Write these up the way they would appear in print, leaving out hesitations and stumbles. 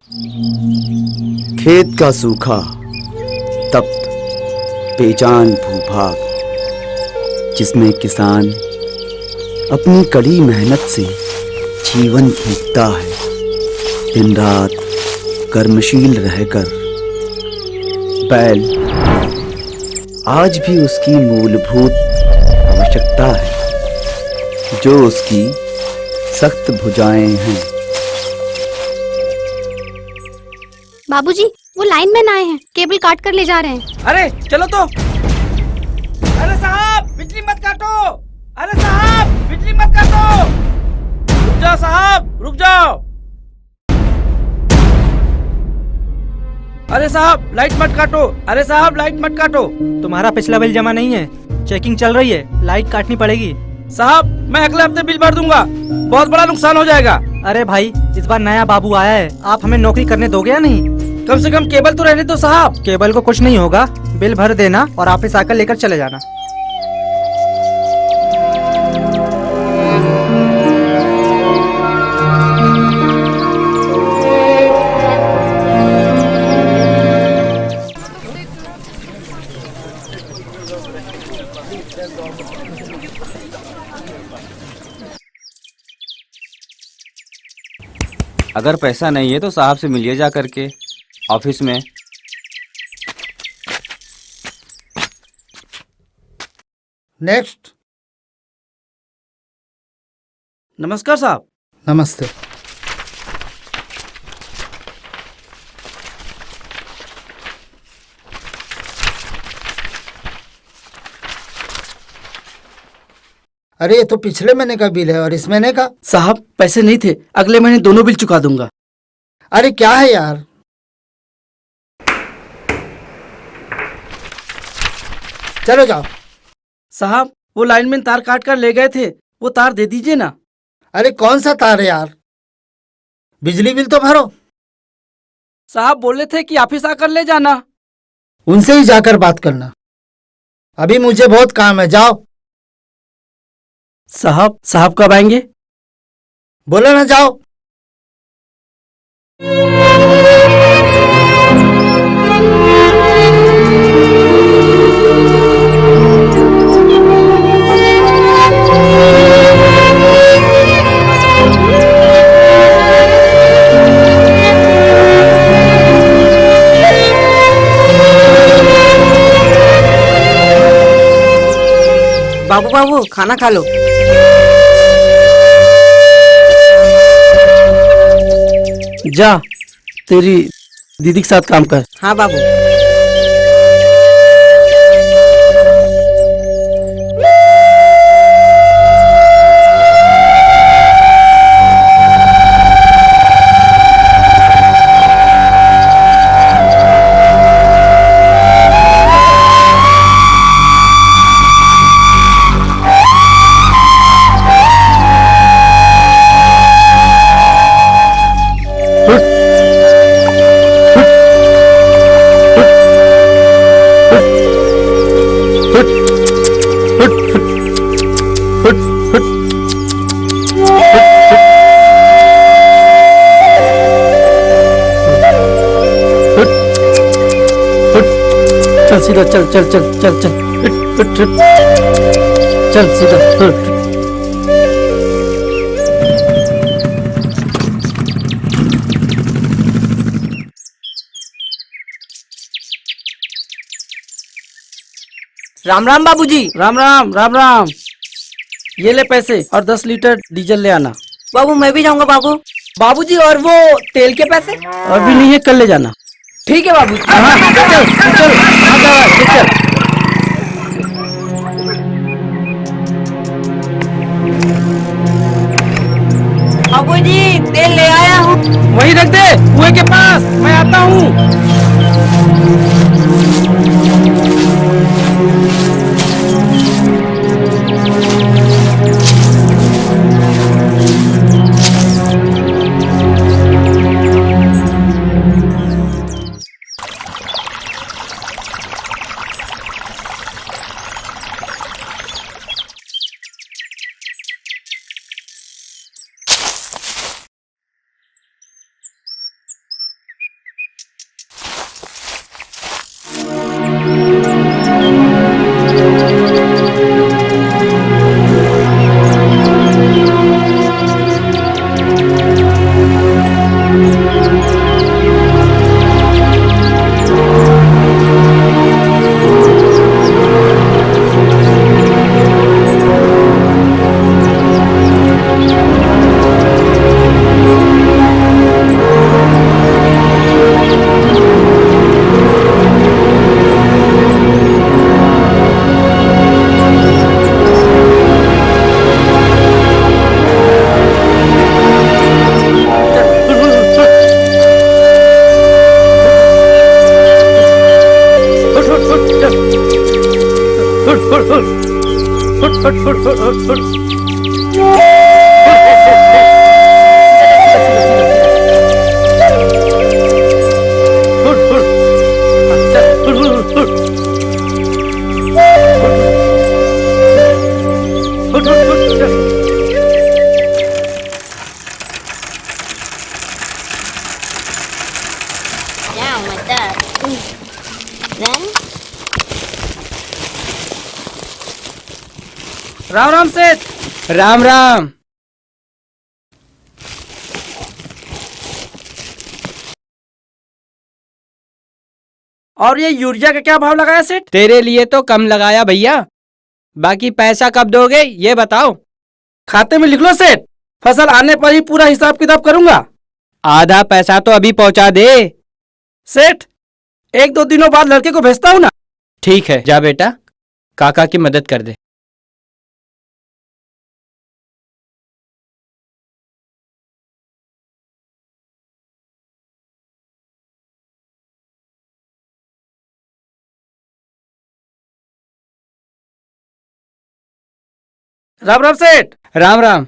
खेत का सूखा, तप्त, बेजान भूभाग, जिसमें किसान अपनी कड़ी मेहनत से जीवन फूंकता है, दिन रात कर्मशील रहकर। बैल आज भी उसकी मूलभूत आवश्यकता है, जो उसकी सख्त भुजाएं हैं। बाबूजी, वो लाइनमैन आए हैं, केबल काट कर ले जा रहे हैं। अरे चलो तो। अरे साहब बिजली मत काटो। अरे साहब बिजली मत काटो। रुक जाओ साहब, रुक जाओ। अरे साहब लाइट मत काटो। अरे साहब लाइट मत काटो। तुम्हारा पिछला बिल जमा नहीं है, चेकिंग चल रही है, लाइट काटनी पड़ेगी। साहब मैं अगले हफ्ते बिल भर दूंगा, बहुत बड़ा नुकसान हो जाएगा। अरे भाई, इस बार नया बाबू आया है, आप हमें नौकरी करने दोगे या नहीं? कम से कम केबल तो रहने दो साहब। केबल को कुछ नहीं होगा, बिल भर देना और ऑफिस आकर लेकर चले जाना। अगर पैसा नहीं है तो साहब से मिलिए जा करके ऑफिस में। नेक्स्ट। नमस्कार साहब। नमस्ते। अरे ये तो पिछले महीने का बिल है और इस महीने का। साहब पैसे नहीं थे, अगले महीने दोनों बिल चुका दूंगा। अरे क्या है यार, चलो जाओ। साहब वो लाइनमैन तार काट कर ले गए थे, वो तार दे दीजिए ना। अरे कौन सा तार है यार, बिजली बिल तो भरो। साहब बोले थे कि ऑफिस आकर ले जाना। उनसे ही जाकर बात करना, अभी मुझे बहुत काम है, जाओ। साहब कब आएंगे? बोलो ना, जाओ। बाबू बाबू, खाना खा लो। जा तेरी दीदी के साथ काम कर। हाँ बाबू। चल सीधा, चल चल चल चल चल चल सीधा। राम राम बाबूजी। राम राम राम राम। ये ले पैसे और 10 लीटर डीजल ले आना। बाबू मैं भी जाऊंगा बाबू। बाबूजी और वो तेल के पैसे? अभी नहीं है, कल ले जाना। ठीक है बाबू। हाँ चल चल, हाँ जा रहा है, चल। बाबूजी तेल ले आया हूँ। वहीं रख दे कुएं के पास, मैं आता हूँ। राम राम सेठ। राम राम। और ये यूरिया का क्या भाव लगाया सेठ? तेरे लिए तो कम लगाया भैया, बाकी पैसा कब दोगे ये बताओ। खाते में लिख लो सेठ, फसल आने पर ही पूरा हिसाब किताब करूंगा। आधा पैसा तो अभी पहुंचा दे। सेठ, 1-2 दिनों बाद लड़के को भेजता हूँ ना। ठीक है, जा बेटा, काका की मदद कर दे। राम राम सेठ। राम राम।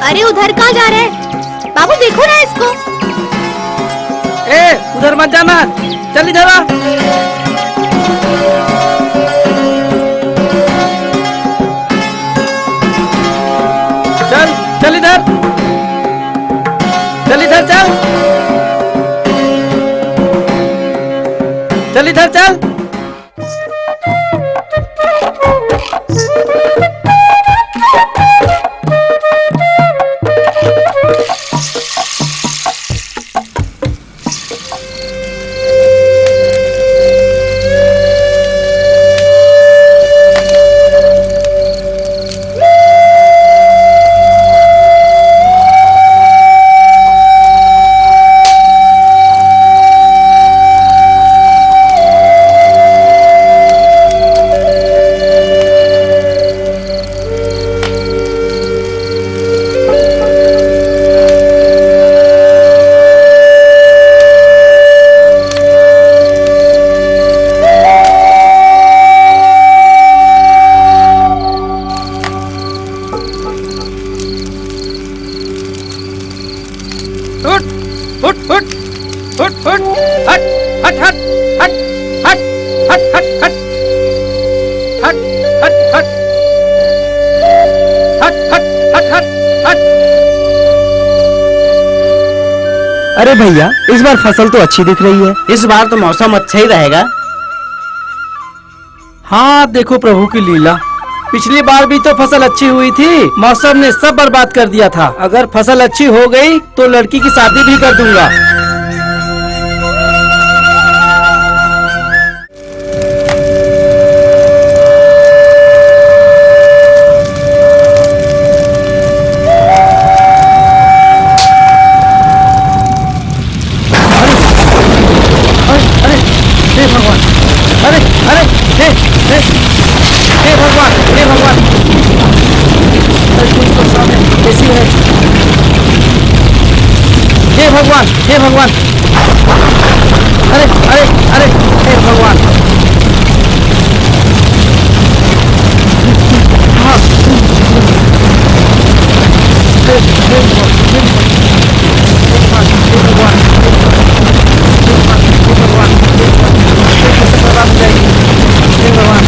अरे उधर कहाँ जा रहे हैं? बाबू देखो ना इसको। उधर मत जाना, चल इधर आ। चल चल इधर, चल इधर चल, चल इधर चल। अरे भैया, इस बार फसल तो अच्छी दिख रही है। इस बार तो मौसम अच्छा ही रहेगा। हाँ देखो प्रभु की लीला, पिछली बार भी तो फसल अच्छी हुई थी, मौसम ने सब बर्बाद कर दिया था। अगर फसल अच्छी हो गई तो लड़की की शादी भी कर दूंगा। हे भगवान, अरे अरे अरे, हे भगवान। हाँ। हे भगवान, हे भगवान, हे भगवान।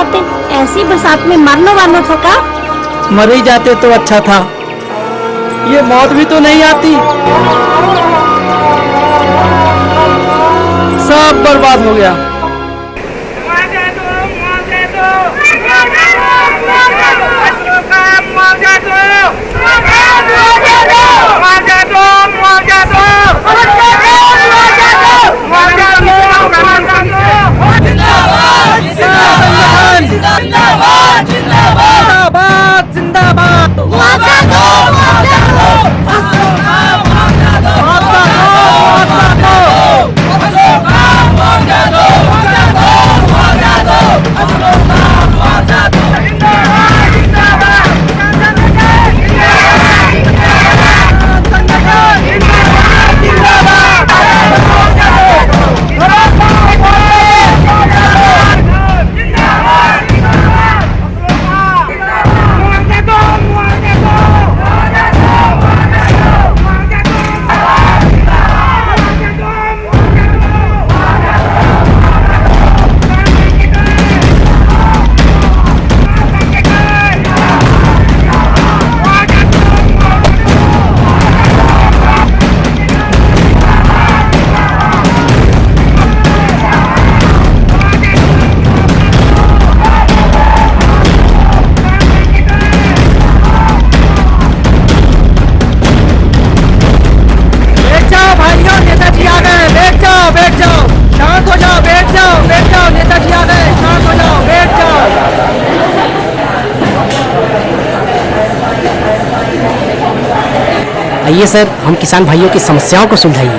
जाते, ऐसी बरसात में मरना वारना था का? मर ही जाते तो अच्छा था, ये मौत भी तो नहीं आती। सब बर्बाद हो गया। आइए सर, हम किसान भाइयों की समस्याओं को सुलझाइए।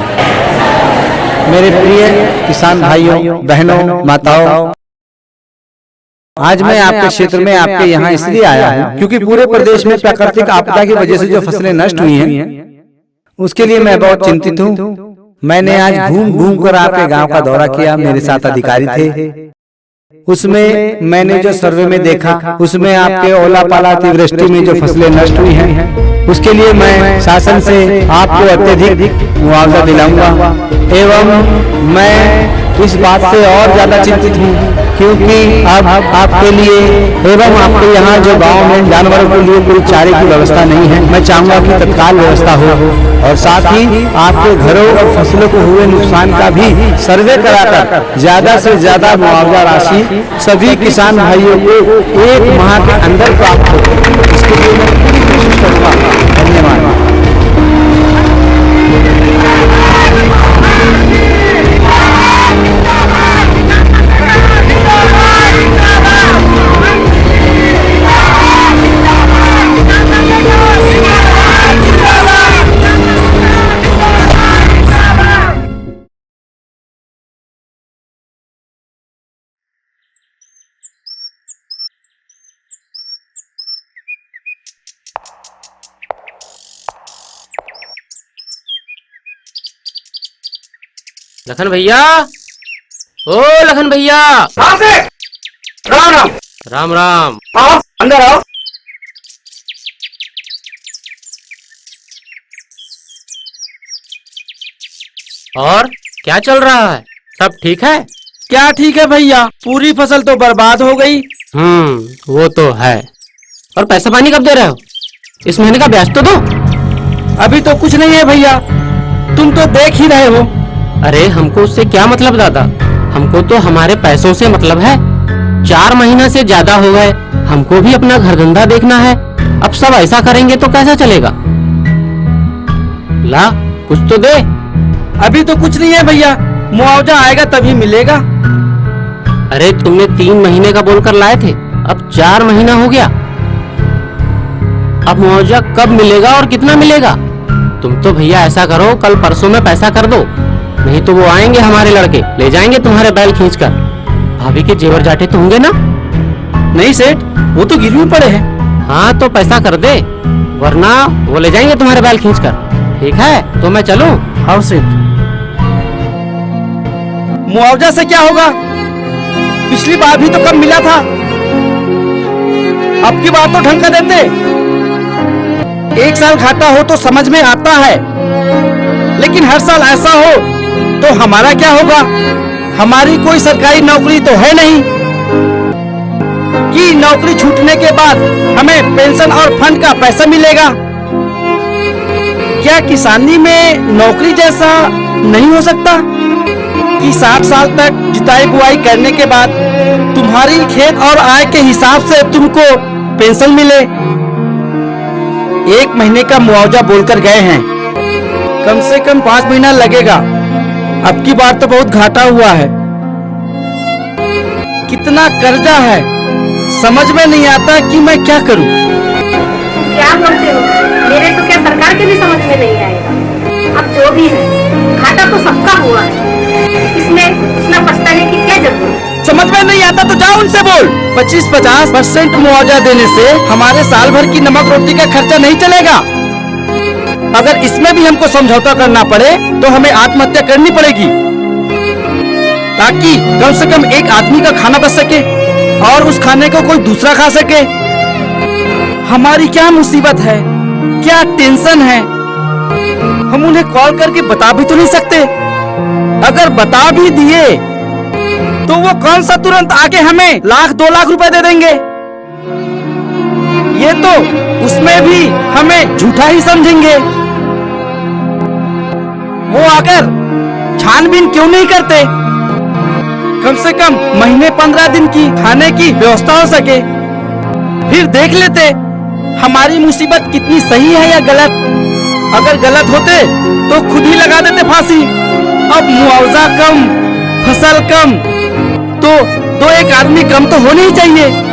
मेरे प्रिय किसान भाइयों, बहनों, माताओं, आज मैं आपके क्षेत्र में आपके यहाँ इसलिए आया हूँ क्योंकि पूरे प्रदेश में प्राकृतिक आपदा की वजह से जो फसलें नष्ट हुई हैं, उसके लिए मैं बहुत चिंतित हूँ। मैंने आज घूम घूम कर आपके गांव का दौरा किया, मेरे साथ अधिकारी थे। उसमें मैंने जो सर्वे में देखा, उसमें आपके ओला पाला अतिवृष्टि में जो फसलें नष्ट हुई हैं, उसके लिए मैं शासन से आपको अत्यधिक मुआवजा दिलाऊंगा। एवं मैं इस बात से और ज्यादा चिंतित हूँ क्योंकि अब आपके लिए एवं आपके यहाँ जो गांव में जानवरों के लिए कोई चारे की व्यवस्था नहीं है। मैं चाहूंगा कि तत्काल व्यवस्था हो और साथ ही आपके घरों और फसलों को हुए नुकसान का भी सर्वे कराकर ज्यादा से ज्यादा मुआवजा राशि सभी किसान भाइयों को 1 माह के अंदर प्राप्त हो। इसके लिए मैं पूरी कोशिश करूंगा। धन्यवाद। लखन भैया, ओ लखन भैया, राम राम। राम राम। आओ अंदर आओ। और क्या चल रहा है? सब ठीक है? क्या ठीक है भैया, पूरी फसल तो बर्बाद हो गई। वो तो है। और पैसा पानी कब दे रहे हो? इस महीने का ब्याज तो दो। अभी तो कुछ नहीं है भैया, तुम तो देख ही रहे हो। अरे हमको उससे क्या मतलब दादा, हमको तो हमारे पैसों से मतलब है। 4 महीना से ज्यादा हो गए, हमको भी अपना घर धंधा देखना है। अब सब ऐसा करेंगे तो कैसा चलेगा? ला कुछ तो दे। अभी तो कुछ नहीं है भैया, मुआवजा आएगा तभी मिलेगा। अरे तुमने 3 महीने का बोलकर लाए थे, अब 4 महीना हो गया। अब मुआवजा कब मिलेगा और कितना मिलेगा? तुम तो भैया ऐसा करो, कल परसों में पैसा कर दो, नहीं तो वो आएंगे हमारे लड़के, ले जाएंगे तुम्हारे बैल खींचकर। भाभी के जेवर जाटे तो होंगे ना? नहीं सेठ, वो तो गिरवी पड़े हैं। हाँ तो पैसा कर दे, वरना वो ले जाएंगे तुम्हारे बैल खींचकर। ठीक है तो मैं चलूं? हाँ सेठ। मुआवजा से क्या होगा? पिछली बार भी तो कम मिला था, अब की बार तो ढंग का देते। 1 साल घाटा हो तो समझ में आता है, लेकिन हर साल ऐसा हो तो हमारा क्या होगा? हमारी कोई सरकारी नौकरी तो है नहीं। कि नौकरी छूटने के बाद हमें पेंशन और फंड का पैसा मिलेगा। क्या किसानी में नौकरी जैसा नहीं हो सकता कि 60 साल तक जुताई बुआई करने के बाद तुम्हारी खेत और आय के हिसाब से तुमको पेंशन मिले। 1 महीने का मुआवजा बोलकर गए हैं, कम से कम 5 महीना लगेगा। अब की बार तो बहुत घाटा हुआ है। कितना कर्जा है, समझ में नहीं आता कि मैं क्या करूं। क्या बोलते हो? मेरे तो क्या सरकार के भी समझ में नहीं आएगा। अब जो भी है, घाटा तो सबका हुआ है, इसमें इतना पछताने की क्या जरूरत है? समझ में नहीं आता तो जाओ उनसे बोल। 25-50% मुआवजा देने से हमारे साल भर की नमक रोटी का खर्चा नहीं चलेगा। अगर इसमें भी हमको समझौता करना पड़े तो हमें आत्महत्या करनी पड़ेगी, ताकि कम से कम एक आदमी का खाना बच सके और उस खाने को कोई दूसरा खा सके। हमारी क्या मुसीबत है, क्या टेंशन है, हम उन्हें कॉल करके बता भी तो नहीं सकते। अगर बता भी दिए तो वो कौन सा तुरंत आके हमें 1-2 लाख रुपए दे देंगे। ये तो उसमें भी हमें झूठा ही समझेंगे। वो आकर छानबीन क्यों नहीं करते? कम से कम महीने 15 दिन की खाने की व्यवस्था हो सके, फिर देख लेते हमारी मुसीबत कितनी सही है या गलत। अगर गलत होते तो खुद ही लगा देते फांसी। अब मुआवजा कम, फसल कम, तो एक आदमी कम तो होना ही चाहिए।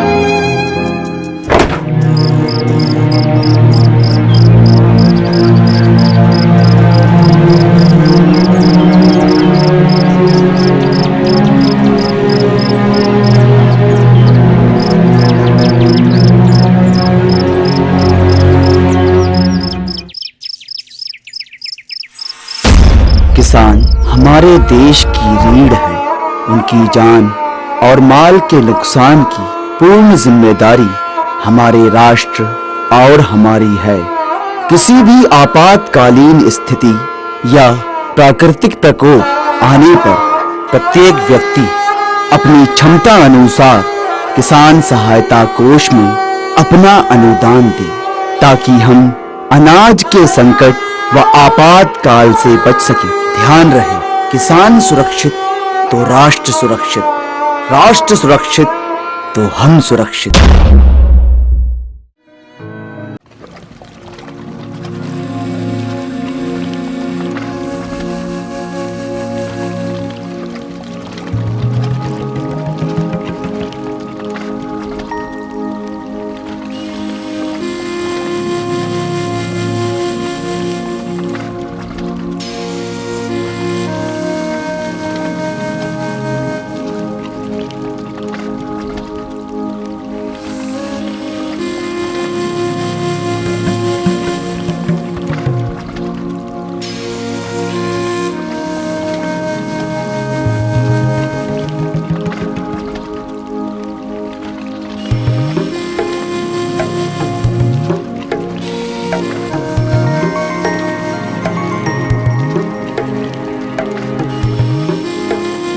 किसान हमारे देश की रीढ़ है। उनकी जान और माल के नुकसान की पूर्ण जिम्मेदारी हमारे राष्ट्र और हमारी है। किसी भी आपातकालीन स्थिति या प्राकृतिक प्रकोप आने पर प्रत्येक व्यक्ति अपनी क्षमता अनुसार किसान सहायता कोष में अपना अनुदान दे, ताकि हम अनाज के संकट व आपातकाल से बच सके। ध्यान रहे, किसान सुरक्षित तो राष्ट्र सुरक्षित, राष्ट्र सुरक्षित तो हम सुरक्षित।